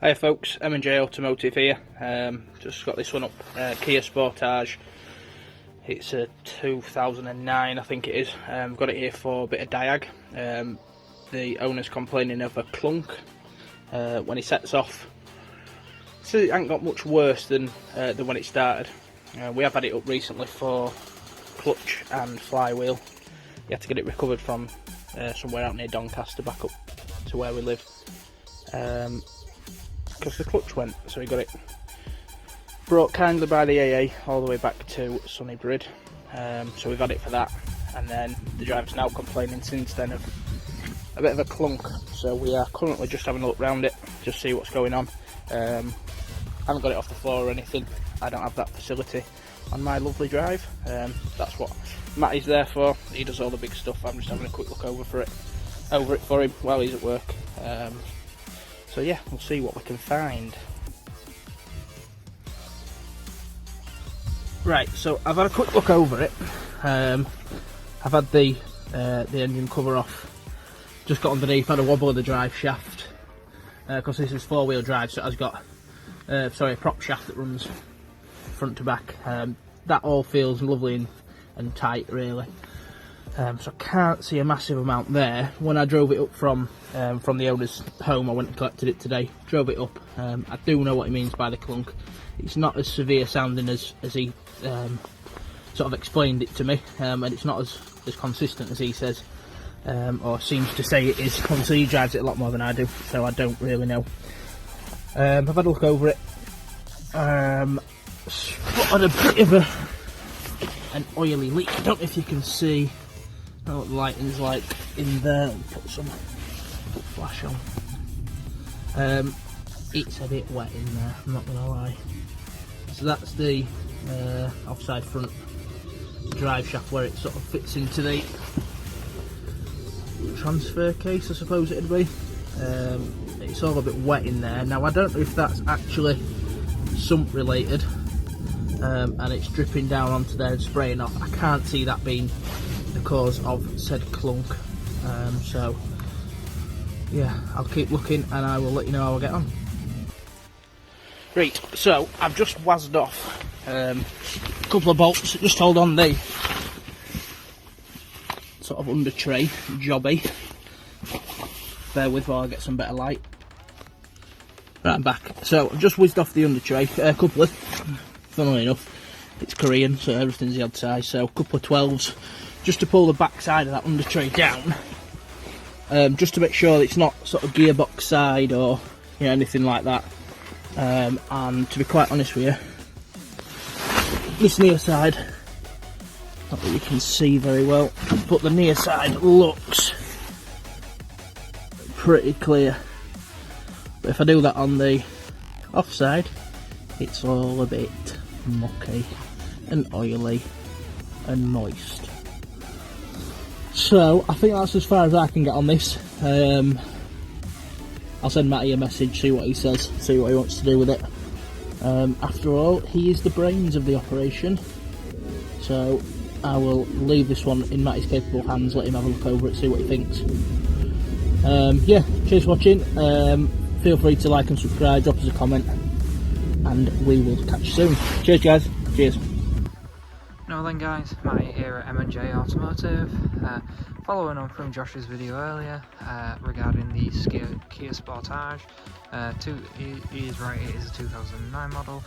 Hi folks, M&J Automotive here. Just got this one up, Kia Sportage. It's a 2009, I think it is. Got it here for a bit of Diag. The owner's complaining of a clunk when he sets off. So it ain't got much worse than when it started. We have had it up recently for clutch and flywheel. You had to get it recovered from somewhere out near Doncaster back up to where we live. Because the clutch went, so we got it brought kindly by the AA all the way back to sunny Brid. So we've had it for that, and then the driver's now complaining since then of a bit of a clunk. So we are currently just having a look round it, just see what's going on. Haven't got it off the floor or anything. I don't have that facility on my lovely drive. That's what Matty's there for. He does all the big stuff. I'm just having a quick look over it for him while he's at work. So yeah, we'll see what we can find. Right, so I've had a quick look over it. I've had the engine cover off. Just got underneath, had a wobble of the drive shaft. Because this is 4-wheel drive, so it has got a prop shaft that runs front to back. That all feels lovely and tight, really. So I can't see a massive amount there. When I drove it up from the owner's home, I went and collected it today, drove it up. I do know what he means by the clunk. It's not as severe sounding as he sort of explained it to me, and it's not as consistent as he says, or seems to say it is. Obviously he drives it a lot more than I do, so I don't really know. I've had a look over it. Spotted a bit of an oily leak. I don't know if you can see what the lighting's like in there. Put some flash on. It's a bit wet in there, I'm not gonna lie. So that's the offside front drive shaft where it sort of fits into the transfer case, I suppose it'd be. It's all a bit wet in there. Now I don't know if that's actually sump related, and it's dripping down onto there and spraying off. I can't see that being the cause of said clunk. So yeah, I'll keep looking and I will let you know how I get on. Right, so I've just wazzed off a couple of bolts, just hold on the sort of under tray jobby. Bear with while I get some better light. Right, I'm back. So I've just whizzed off the under tray, a couple of, funnily enough, it's Korean, so everything's the odd size, so a couple of 12s, just to pull the back side of that under tray down, just to make sure that it's not sort of gearbox side or anything like that. And to be quite honest with you, this near side, not that you can see very well, but the near side looks pretty clear. But if I do that on the offside, it's all a bit mucky and oily and moist. So I think that's as far as I can get on this. I'll send Matty a message, see what he says, see what he wants to do with it. After all, he is the brains of the operation, so I will leave this one in Matty's capable hands, let him have a look over it, see what he thinks. Yeah, cheers for watching. Feel free to like and subscribe, drop us a comment, and we will catch you soon. Cheers guys, cheers. Now then guys, Matty here at M&J Automotive. Following on from Josh's video earlier regarding the Kia Sportage. He is right, it is a 2009 model,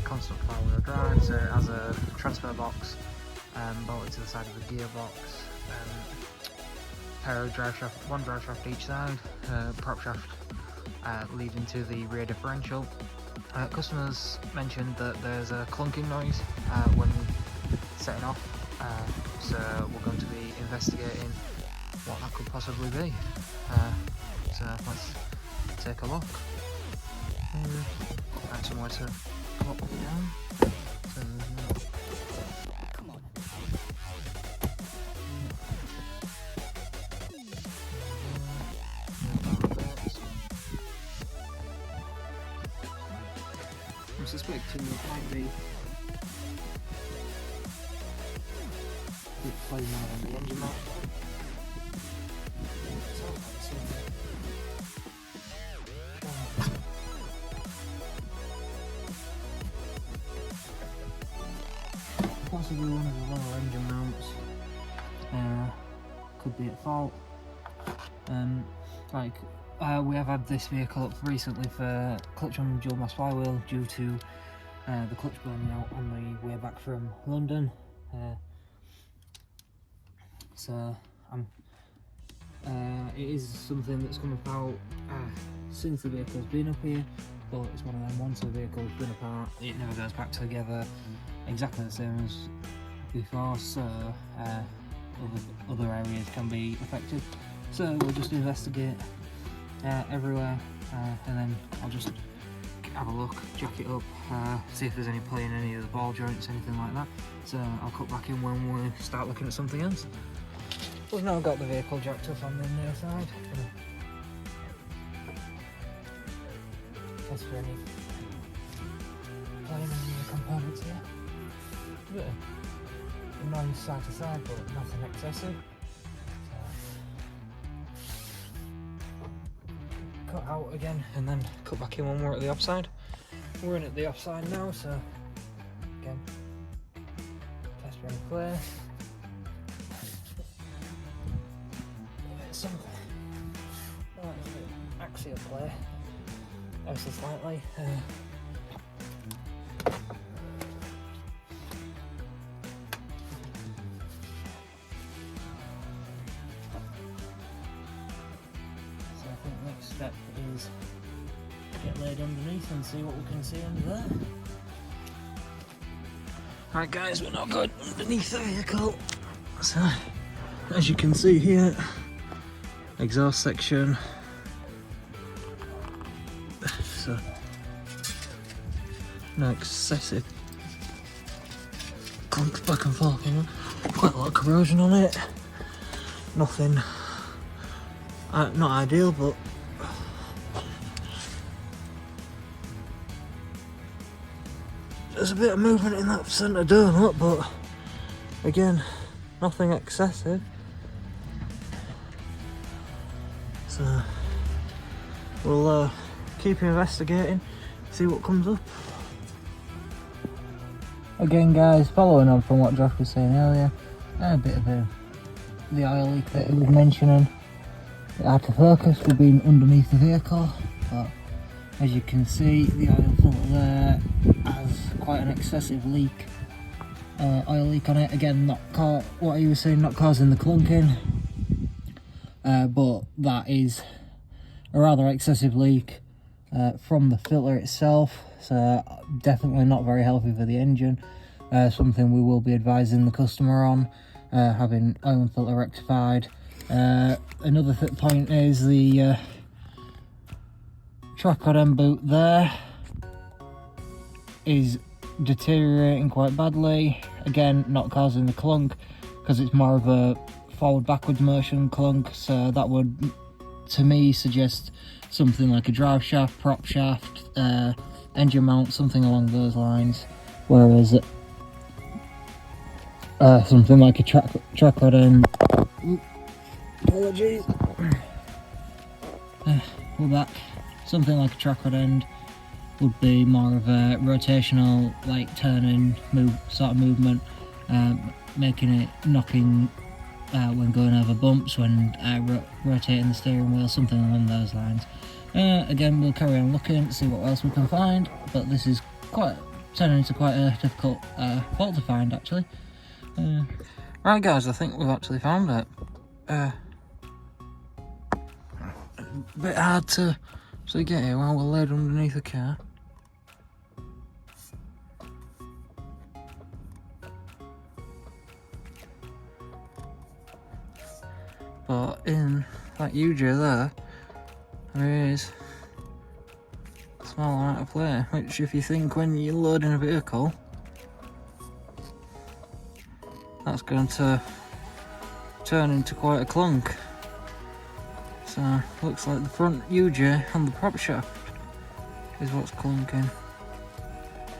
constant 4-wheel drive, so it has a transfer box bolted to the side of the gearbox, pair of drive shaft, one drive shaft each side, prop shaft leading to the rear differential. Customers mentioned that there's a clunking noise when setting off, so we're going to be investigating what that could possibly be. So let's take a look. Find somewhere to pop it down. So come on. I'm suspecting it might be play one on the engine mount. possibly one of the lower engine mounts could be at fault. We have had this vehicle up recently for clutch on dual mass flywheel due to the clutch burning out on the way back from London. It is something that's come about since the vehicle's been up here, but it's one of them, once the vehicle's been apart, it never goes back together exactly the same as before, so other areas can be affected. So we'll just investigate everywhere, and then I'll just have a look, jack it up, see if there's any play in any of the ball joints, anything like that. So I'll cut back in when we start looking at something else. We've now got the vehicle jacked up on the near side. Test for any play in any of the components here. A bit of noise side to side, but nothing excessive. Cut out again and then cut back in when we're at the offside. We're in at the offside now, so again, test for any play. Some axial play, ever so slightly. So I think next step is get laid underneath and see what we can see under there. Right guys, we're now going underneath the vehicle. So as you can see here, exhaust section. So no excessive clunk back and forth, you know. Quite a lot of corrosion on it. Nothing not ideal, but there's a bit of movement in that centre donut, but again, nothing excessive. So we'll keep investigating, see what comes up. Again guys, following on from what Josh was saying earlier, a bit of the oil leak that he was mentioning. It had to focus, we've been underneath the vehicle, but as you can see, the oil filter there has quite an excessive leak, oil leak on it. Again, what he was saying, not causing the clunking. But that is a rather excessive leak from the filter itself, so definitely not very healthy for the engine. Something we will be advising the customer on, having oil and filter rectified. Another point is the tripod end boot there is deteriorating quite badly. Again, not causing the clunk because it's more of a forward backwards motion clunk, so that would to me suggest something like a drive shaft, prop shaft, engine mount, something along those lines, whereas something like a tripod end, apologies, we're back, something like a tripod end would be more of a rotational, like turning sort of movement, making it knocking when going over bumps, when rotating the steering wheel, something along those lines. Again, we'll carry on looking, see what else we can find, but this is turning into quite a difficult fault to find actually. Right guys, I think we've actually found it. A bit hard to get here while we're laid underneath the car. But in that UJ there is a small amount of play, which if you think when you're loading a vehicle, that's going to turn into quite a clunk. So looks like the front UJ and the prop shaft is what's clunking.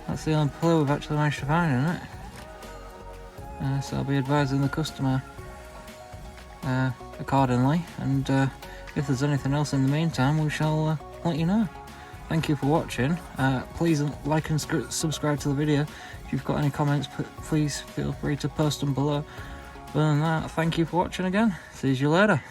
That's the only play we've actually managed to find in it. So I'll be advising the customer accordingly, and if there's anything else in the meantime, we shall let you know. Thank you for watching. Please like and subscribe to the video if you've got any comments, please feel free to post them below. Other than that, thank you for watching again. See you later.